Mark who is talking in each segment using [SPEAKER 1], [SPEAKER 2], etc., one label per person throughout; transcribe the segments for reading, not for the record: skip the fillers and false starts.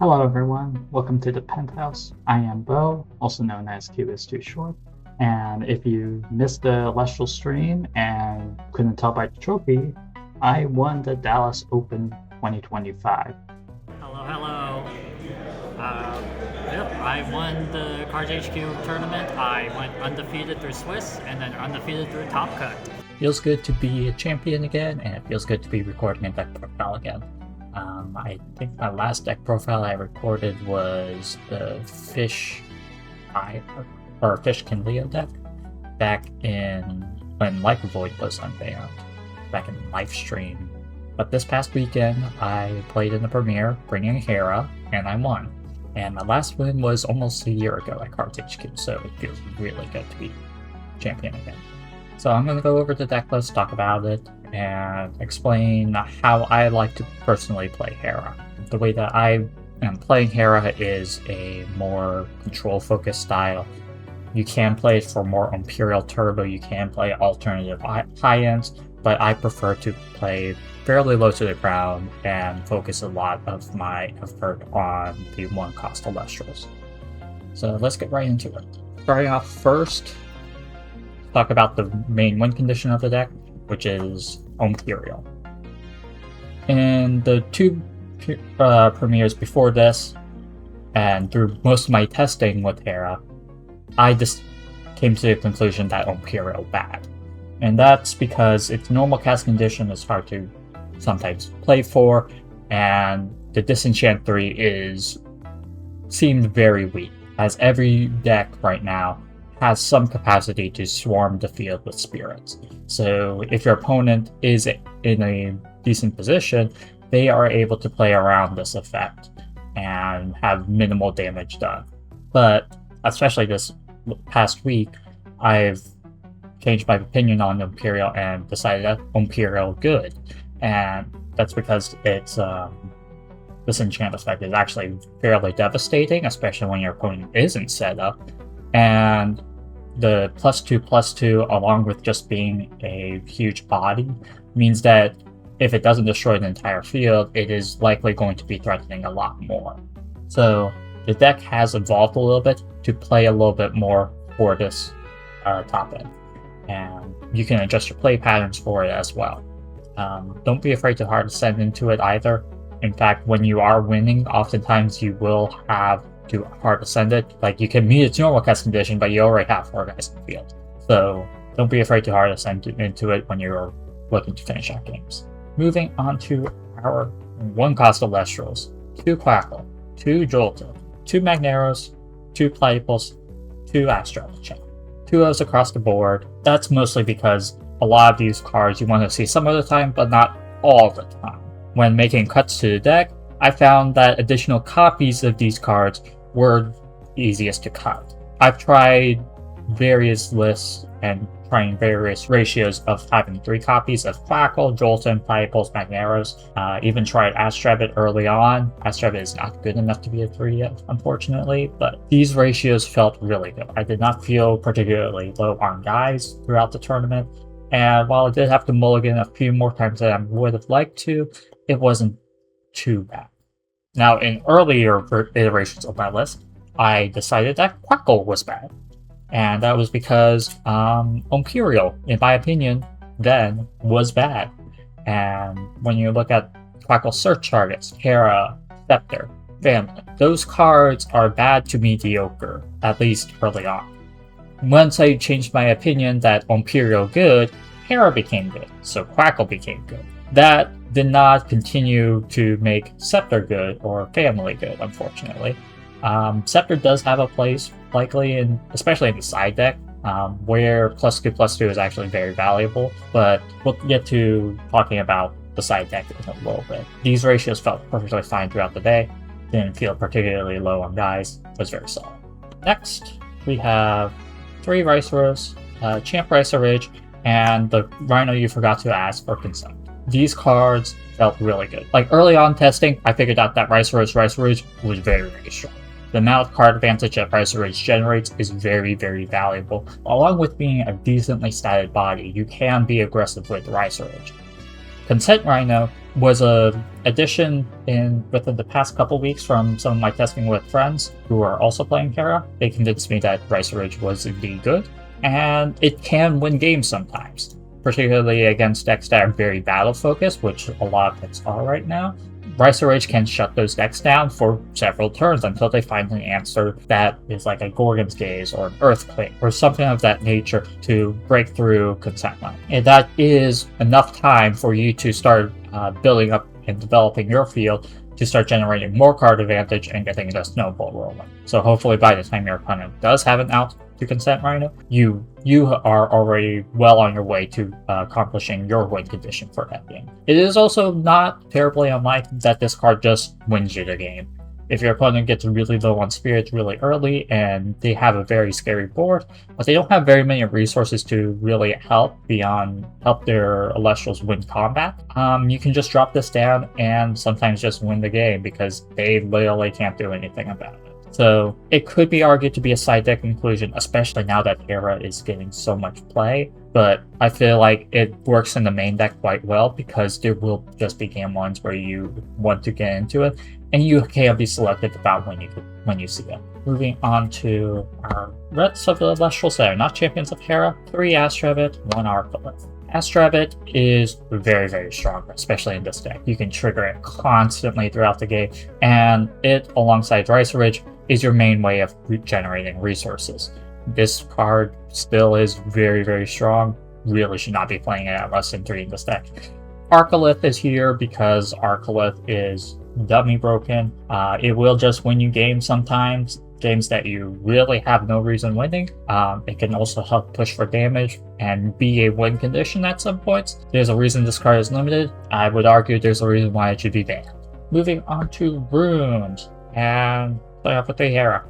[SPEAKER 1] Hello everyone, welcome to the Penthouse. I am Bo, also known as Q is Too Short. And if you missed the Celestial stream and couldn't tell by the trophy, I won the Dallas Open 2025.
[SPEAKER 2] Hello, hello. Uh, yep, I won the Cards HQ tournament. I went undefeated through Swiss and then undefeated through Top Cut.
[SPEAKER 3] Feels good to be a champion again, and it feels good to be recording a deck profile again. I think my last deck profile I recorded was the Fish Kinleo deck back in when Life Void was unveiled, back in live stream. But this past weekend, I played in the premiere, bringing Hera, and I won. And my last win was almost a year ago at Cards HQ, so it feels really good to be champion again. So I'm going to go over the deck list, talk about it, and explain how I like to personally play Hera. The way that I am playing Hera is a more control-focused style. You can play it for more Imperial Turbo, you can play alternative high-ends, but I prefer to play fairly low to the ground and focus a lot of my effort on the one-cost Celestials. So let's get right into it. Starting off first, talk about the main win condition of the deck, which is Imperial. In the two premieres before this, and through most of my testing with Hera, I just came to the conclusion that Imperial bad. And that's because its normal cast condition is hard to sometimes play for, and the Disenchant 3 seemed very weak, as every deck right now has some capacity to swarm the field with spirits. So if your opponent is in a decent position, they are able to play around this effect and have minimal damage done. But especially this past week, I've changed my opinion on Imperial and decided that Imperial good. And that's because its Disenchant effect is actually fairly devastating, especially when your opponent isn't set up. And the +2/+2, along with just being a huge body, means that if it doesn't destroy the entire field, it is likely going to be threatening a lot more. So the deck has evolved a little bit to play a little bit more for this top end, and you can adjust your play patterns for it as well. Don't be afraid to hard ascend into it either. In fact, when you are winning, oftentimes you will have to hard ascend it. Like, you can meet its normal cast condition, but you already have 4 guys in the field. So don't be afraid to hard ascend into it when you're looking to finish out games. Moving on to our one-cost Celestials. 2 Quackle, 2 Jolted, 2 Magneros, 2 Platypus, 2 Astrology. 2 of those across the board. That's mostly because a lot of these cards you want to see some of the time, but not all the time. When making cuts to the deck, I found that additional copies of these cards were easiest to cut. I've tried various lists and trying various ratios of having 3 copies of Quackle, Jolton, Platypus, Magneros. Even tried Astrabit early on. Astrabit is not good enough to be a 3 yet, unfortunately, but these ratios felt really good. I did not feel particularly low on guys throughout the tournament, and while I did have to mulligan a few more times than I would have liked to, it wasn't too bad. Now, in earlier iterations of my list, I decided that Quackle was bad. And that was because Imperial, in my opinion, then was bad. And when you look at Quackle search targets, Hera, Scepter, Family, those cards are bad to mediocre, at least early on. Once I changed my opinion that Imperial good, Hera became good, so Quackle became good. That did not continue to make Scepter good or Family good, unfortunately. Scepter does have a place, likely, especially in the side deck, where +2/+2 is actually very valuable, but we'll get to talking about the side deck in a little bit. These ratios felt perfectly fine throughout the day, didn't feel particularly low on guys, was very solid. Next, we have 3 Riceros, Champ Ricer Ridge, and the Rhino you forgot to ask for consent. These cards felt really good. Like, early on testing, I figured out that Ricer Ridge was very, very strong. The amount of card advantage that Ricer Ridge generates is very, very valuable. Along with being a decently statted body, you can be aggressive with Ricer Ridge. Consent Rhino was a addition within the past couple weeks from some of my testing with friends who are also playing Hera. They convinced me that Rice Ridge was indeed good, and it can win games sometimes, particularly against decks that are very battle focused, which a lot of decks are right now. Rice Ridge can shut those decks down for several turns until they find an answer that is like a Gorgon's Gaze or an Earthquake or something of that nature to break through consent line. And that is enough time for you to start building up and developing your field to start generating more card advantage and getting the snowball rolling. So hopefully by the time your opponent does have an out to consent rhino, you are already well on your way to accomplishing your win condition for that game. It is also not terribly unlikely that this card just wins you the game. If your opponent gets really low on spirits really early and they have a very scary board, but they don't have very many resources to really help their Celestials win combat, you can just drop this down and sometimes just win the game because they literally can't do anything about it. So it could be argued to be a side deck inclusion, especially now that Hera is getting so much play, but I feel like it works in the main deck quite well because there will just be game ones where you want to get into it, and you can be selective about when you see it. Moving on to our rest of the Celestials that are not champions of Hera: 3 Astrabit, 1 Arbaleth. Astrabit is very, very strong, especially in this deck. You can trigger it constantly throughout the game, and it, alongside Rice Ridge, is your main way of generating resources. This card still is very, very strong. Really should not be playing it at less than 3 in this deck. Arbaleth is here because Arbaleth is dummy broken. It will just win you games sometimes, games that you really have no reason winning. It can also help push for damage and be a win condition at some points. There's a reason this card is limited. I would argue there's a reason why it should be banned. Moving on to runes, and play off with the Hera.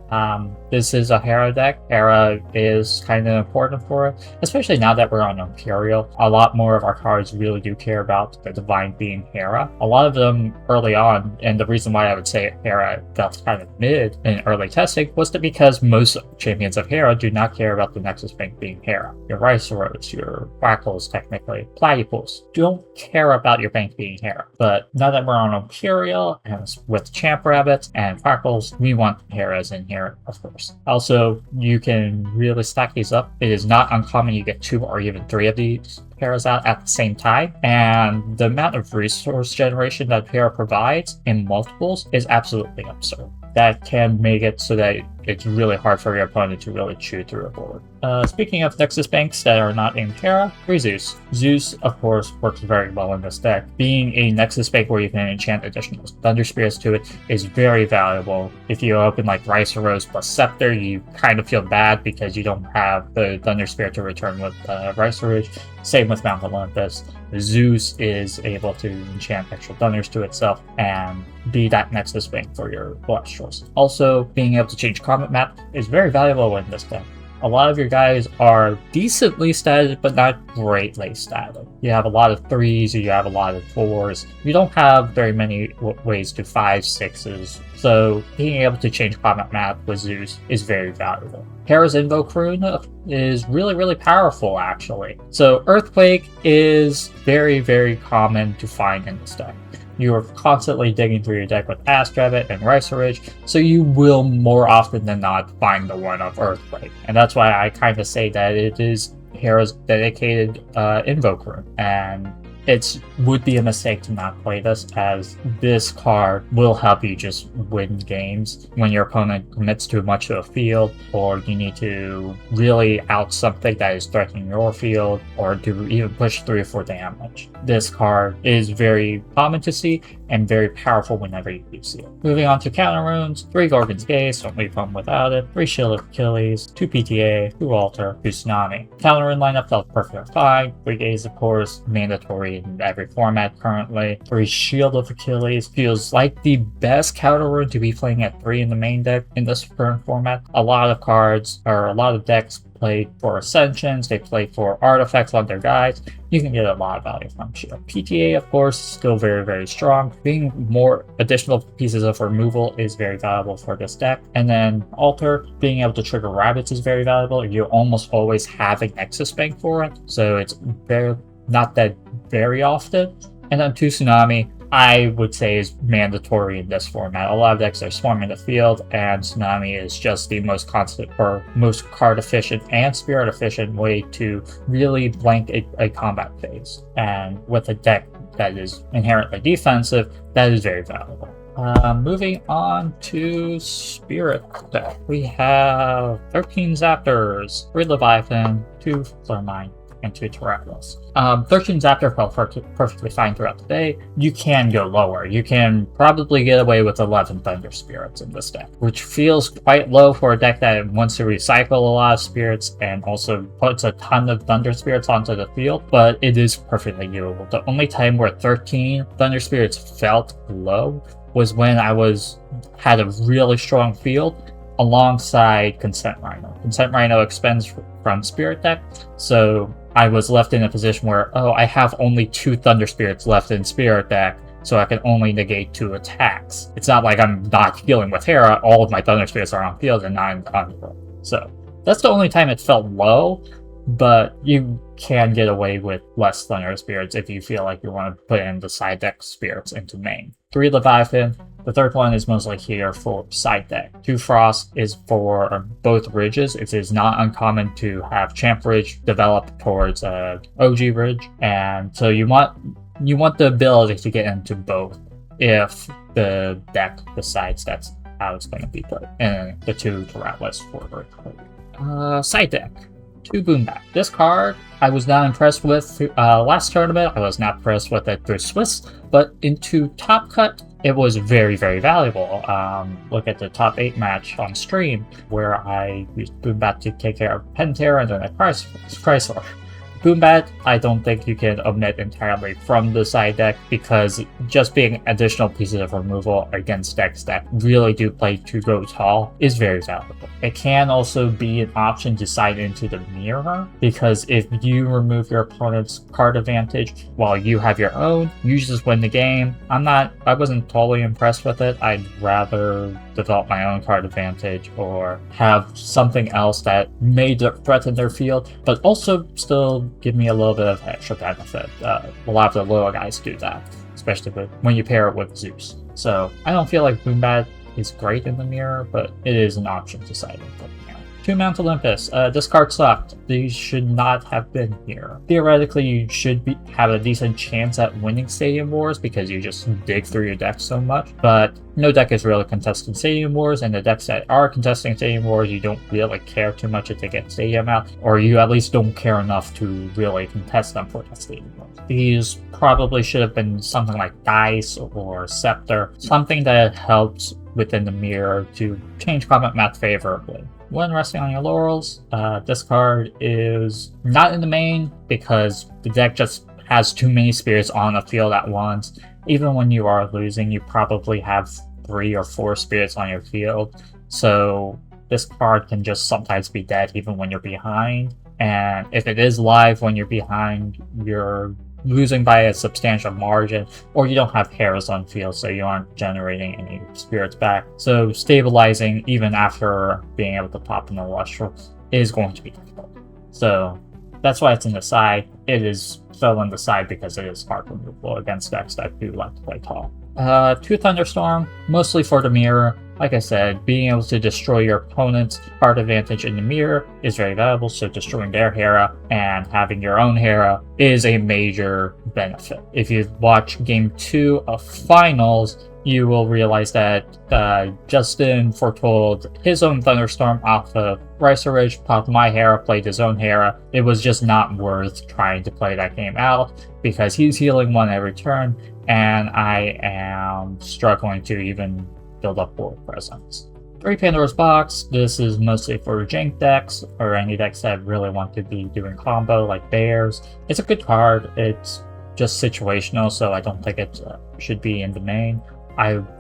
[SPEAKER 3] This is a Hera deck. Hera is kind of important for it, especially now that we're on Imperial. A lot more of our cards really do care about the divine being Hera. A lot of them early on, and the reason why I would say Hera felt kind of mid in early testing was because most champions of Hera do not care about the Nexus Bank being Hera. Your Rice Rose, your Quackles, technically, Platypus, don't care about your bank being Hera. But now that we're on Imperial, and with Champ Rabbits and Quackles, we want Heras in here, of course. Also, you can really stack these up. It is not uncommon you get 2 or even 3 of these Heras out at the same time, and the amount of resource generation that Hera provides in multiples is absolutely absurd. That can make it so that it's really hard for your opponent to really chew through a board. Speaking of Nexus Banks that are not in Hera, 3 Zeus. Zeus, of course, works very well in this deck. Being a Nexus Bank where you can enchant additional Thunder Spirits to it is very valuable. If you open like Rice Rose plus Scepter, you kind of feel bad because you don't have the Thunder Spirit to return with Rice Ridge. Same with Mount Olympus. Zeus is able to enchant extra Thunders to itself and be that Nexus Bank for your Celestials. Also, being able to change combat map is very valuable in this deck. A lot of your guys are decently statted, but not greatly statted. You have a lot of 3s, or you have a lot of 4s. You don't have very many ways to 5, 6s. So being able to change combat map with Zeus is very valuable. Hera's Invoke Rune is really, really powerful, actually. So Earthquake is very, very common to find in this deck. You are constantly digging through your deck with Astrabit and Rice Ridge, so you will more often than not find the one of Earthquake. And that's why I kind of say that it is Hera's dedicated Invoke Rune. And it would be a mistake to not play this, as this card will help you just win games when your opponent commits too much to a field, or you need to really out something that is threatening your field, or to even push through for damage. This card is very common to see and very powerful whenever you see it. Moving on to counter runes: 3 Gorgon's Gaze, don't leave home without it, 3 Shield of Achilles, 2 PTA, 2 Altar, 2 Tsunami. Counter rune lineup felt perfectly fine. 3 Gaze, of course, mandatory in every format currently. 3 Shield of Achilles feels like the best counter rune to be playing at 3 in the main deck in this current format. A lot of cards, or a lot of decks, play for Ascensions, they play for artifacts on their guides. You can get a lot of value from Shield. PTA, of course, still very, very strong. Being more additional pieces of removal is very valuable for this deck. And then Altar, being able to trigger rabbits is very valuable. You almost always have a Nexus Bank for it, so it's not that very often. And then 2 Tsunami, I would say is mandatory in this format. A lot of decks are swarming the field, and Tsunami is just the most constant or most card efficient and spirit efficient way to really blank a combat phase. And with a deck that is inherently defensive, that is very valuable. Moving on to Spirit deck. We have 13 Zaptors, 3 Leviathan, 2 Flurmine, and 2 Tyrannos. 13 Zaptor felt perfectly fine throughout the day. You can go lower. You can probably get away with 11 Thunder Spirits in this deck, which feels quite low for a deck that wants to recycle a lot of spirits and also puts a ton of Thunder Spirits onto the field, but it is perfectly doable. The only time where 13 Thunder Spirits felt low was when I had a really strong field alongside Consent Rhino. Consent Rhino expends from Spirit deck, so I was left in a position where, I have only 2 Thunder Spirits left in Spirit deck, so I can only negate 2 attacks. It's not like I'm not healing with Hera, all of my Thunder Spirits are on field and not in control. So that's the only time it felt low, but you can get away with less Thunder Spirits if you feel like you want to put in the side deck Spirits into main. 3 Leviathan. The third one is mostly here for side deck. 2 Frost is for both Ridges. It is not uncommon to have Champ Ridge develop towards OG Ridge, and so you want the ability to get into both if the deck decides that's how it's going to be played. And the 2 Tyrannos for side deck. 2 Boombat. This card I was not impressed with last tournament. I was not impressed with it through Swiss, but into Top Cut, it was very, very valuable. Look at the top 8 match on stream where I used Boombat to take care of Pantera and then a Chrysler. Boombat, I don't think you can omit entirely from the side deck because just being additional pieces of removal against decks that really do play to go tall is very valuable. It can also be an option to side into the mirror because if you remove your opponent's card advantage while you have your own, you just win the game. I wasn't totally impressed with it. I'd rather develop my own card advantage or have something else that may threaten their field, but also still give me a little bit of extra benefit. A lot of the lower guys do that, especially when you pair it with Zeus. So I don't feel like Boombat is great in the mirror, but it is an option to side into. 2 Mount Olympus. This card sucked. These should not have been here. Theoretically, you should have a decent chance at winning Stadium Wars because you just dig through your deck so much, but no deck is really contesting Stadium Wars, and the decks that are contesting Stadium Wars, you don't really care too much if they get Stadium out, or you at least don't care enough to really contest them for that Stadium Wars. These probably should have been something like Dice or Scepter, something that helps within the mirror to change combat math favorably. When resting on your laurels, this card is not in the main because the deck just has too many spirits on the field at once. Even when you are losing, you probably have 3 or 4 spirits on your field, so this card can just sometimes be dead even when you're behind. And if it is live when you're behind, you're losing by a substantial margin, or you don't have Heras on field, so you aren't generating any spirits back. So stabilizing even after being able to pop in the Lustral is going to be difficult. So that's why it's in the side. It is still in the side because it is hard removable against decks that do like to play tall. 2 Thunderstorm, mostly for the mirror. Like I said, being able to destroy your opponent's card advantage in the mirror is very valuable, so destroying their Hera and having your own Hera is a major benefit. If you watch Game 2 of Finals, you will realize that Justin foretold his own Thunderstorm off of Ricer Ridge, popped my Hera, played his own Hera. It was just not worth trying to play that game out because he's healing 1 every turn, and I am struggling to even build up board presence. 3 Pandora's Box. This is mostly for jank decks or any decks that really want to be doing combo like Bears. It's a good card. It's just situational, so I don't think it should be in the main.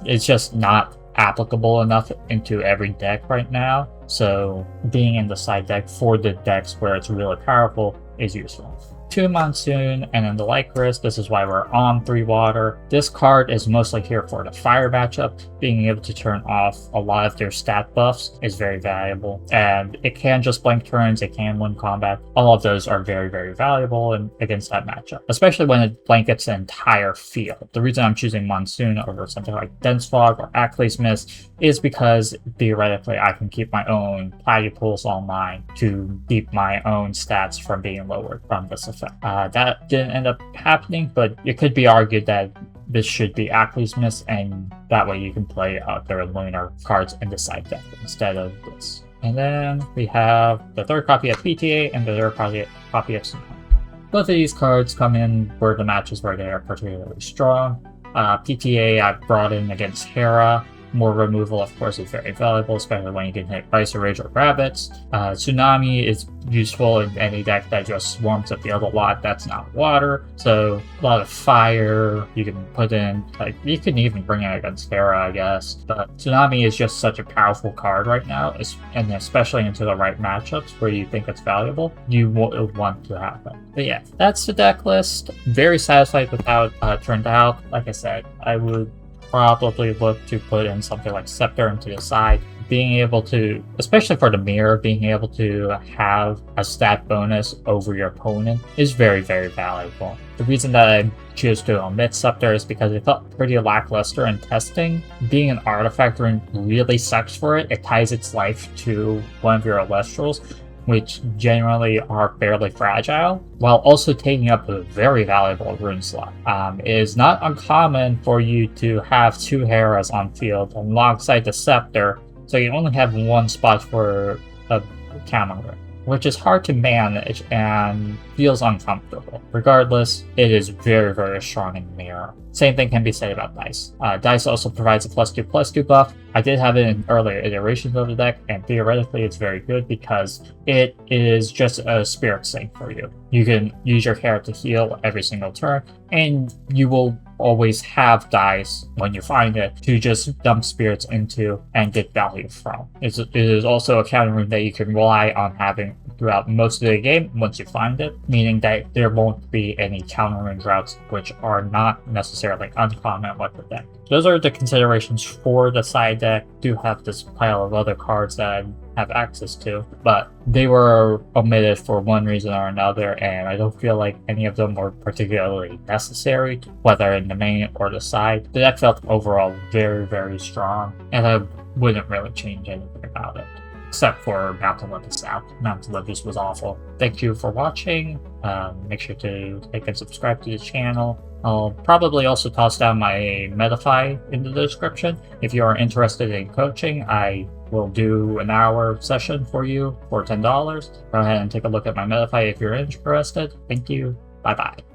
[SPEAKER 3] It's just not applicable enough into every deck right now, so being in the side deck for the decks where it's really powerful is useful. 2 Monsoon, and then the Lycris. This is why we're on 3 water. This card is mostly here for the fire matchup. Being able to turn off a lot of their stat buffs is very valuable, and it can just blank turns, it can win combat. All of those are very, very valuable against that matchup, especially when it blankets the entire field. The reason I'm choosing Monsoon over something like Dense Fog or Ackley's Mist is because theoretically I can keep my own Platypulse online to keep my own stats from being lowered from this effect. That didn't end up happening, but it could be argued that this should be Ackley's Mist, and that way you can play their lunar cards in the side deck instead of this. And then we have the third copy of PTA and the third copy of Tsunami. Both of these cards come in where the matches where they are particularly strong. PTA I brought in against Hera. More removal, of course, is very valuable, especially when you can hit Ice Rage or Rabbits. Tsunami is useful in any deck that just swarms up the other lot that's not water. So a lot of fire you can put in. Like, you can even bring it against Hera, I guess. But Tsunami is just such a powerful card right now, and especially into the right matchups where you think it's valuable, you will want to have it. But yeah, that's the deck list. Very satisfied with how it turned out. Like I said, I would probably look to put in something like Scepter into the side. Being able to, especially for the mirror, being able to have a stat bonus over your opponent is very, very valuable. The reason that I choose to omit Scepter is because it felt pretty lackluster in testing. Being an artifact rune really sucks for it. It ties its life to one of your Elestrals, which generally are fairly fragile, while also taking up a very valuable rune slot. It is not uncommon for you to have 2 Heras on field alongside the Scepter, so you only have 1 spot for a counter rune, which is hard to manage and feels uncomfortable. Regardless, it is very, very strong in mirror. Same thing can be said about Dice. Dice also provides a +2/+2 buff. I did have it in earlier iterations of the deck, and theoretically it's very good because it is just a spirit sink for you. You can use your Hera to heal every single turn, and you will always have Dice when you find it to just dump spirits into and get value from. It is also a counter rune that you can rely on having throughout most of the game once you find it, meaning that there won't be any counter rune droughts, which are not necessarily uncommon with the deck. Those are the considerations for the side deck. Do have this pile of other cards that I have access to, but they were omitted for one reason or another, and I don't feel like any of them were particularly necessary, whether in the main or the side. The deck felt overall very, very strong, and I wouldn't really change anything about it, except for Mount Olympus out. Mount Olympus was awful. Thank you for watching. Make sure to like and subscribe to the channel. I'll probably also toss down my Metafy in the description. If you are interested in coaching, I will do an hour session for you for $10. Go ahead and take a look at my Metafy if you're interested. Thank you. Bye-bye.